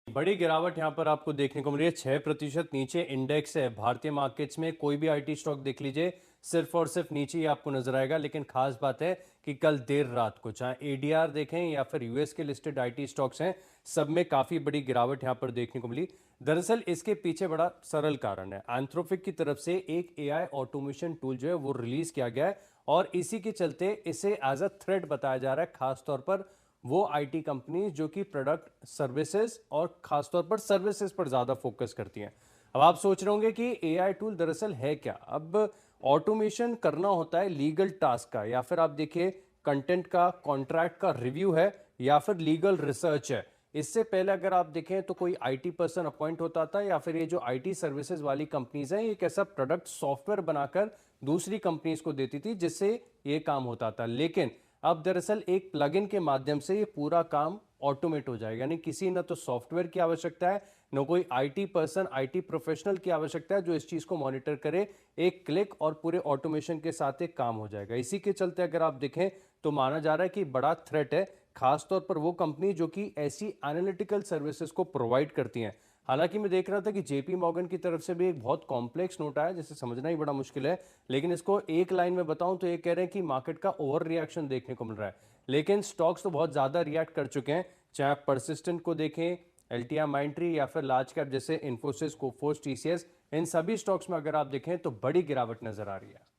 बड़ी गिरावट यहाँ पर आपको देखने को मिल रही है। 6% नीचे इंडेक्स है भारतीय मार्केट्स में। कोई भी आईटी स्टॉक देख लीजिए, सिर्फ और सिर्फ नीचे ही आपको नजर आएगा। लेकिन खास बात है कि कल देर रात को चाहे एडीआर देखें या फिर यूएस के लिस्टेड आईटी स्टॉक्स हैं, सब में काफी बड़ी गिरावट यहाँ पर देखने को मिली। दरअसल इसके पीछे बड़ा सरल कारण है। एंथ्रोपिक की तरफ से एक एआई ऑटोमेशन टूल जो है वो रिलीज किया गया है और इसी के चलते इसे एज अ थ्रेट बताया जा रहा है, खासतौर पर वो आईटी कंपनी जो कि प्रोडक्ट सर्विसेज और खासतौर पर सर्विसेज पर ज्यादा फोकस करती हैं। अब आप सोच रहे होंगे कि एआई टूल दरअसल है क्या। अब ऑटोमेशन करना होता है लीगल टास्क का, या फिर आप देखिए कंटेंट का, कॉन्ट्रैक्ट का रिव्यू है, या फिर लीगल रिसर्च है। इससे पहले अगर आप देखें तो कोई आईटी पर्सन अपॉइंट होता था, या फिर ये जो आईटी सर्विसेज वाली कंपनीज हैं एक ऐसा प्रोडक्ट सॉफ्टवेयर बनाकर दूसरी कंपनीज को देती थी जिससे ये काम होता था। लेकिन अब दरअसल एक प्लगइन के माध्यम से ये पूरा काम ऑटोमेट हो जाएगा। यानी किसी ना तो सॉफ्टवेयर की आवश्यकता है, न कोई आईटी पर्सन, आईटी प्रोफेशनल की आवश्यकता है जो इस चीज को मॉनिटर करे। एक क्लिक और पूरे ऑटोमेशन के साथ एक काम हो जाएगा। इसी के चलते अगर आप देखें तो माना जा रहा है कि बड़ा थ्रेट है, खासतौर पर वो कंपनी जो कि ऐसी एनालिटिकल सर्विसेज को प्रोवाइड करती हैं। हालांकि मैं देख रहा था कि जेपी मॉर्गन की तरफ से भी एक बहुत कॉम्प्लेक्स नोट आया जिसे समझना ही बड़ा मुश्किल है। लेकिन इसको एक लाइन में बताऊं तो ये कह रहे हैं कि मार्केट का ओवर रिएक्शन देखने को मिल रहा है। लेकिन स्टॉक्स तो बहुत ज्यादा रिएक्ट कर चुके हैं। चाहे आप परसिस्टेंट को देखें, एलटीआई माइंट्री, या फिर लार्ज कैप जैसे इन्फोसिस, कोफोर्स, टीसीएस, इन सभी स्टॉक्स में अगर आप देखें तो बड़ी गिरावट नजर आ रही है।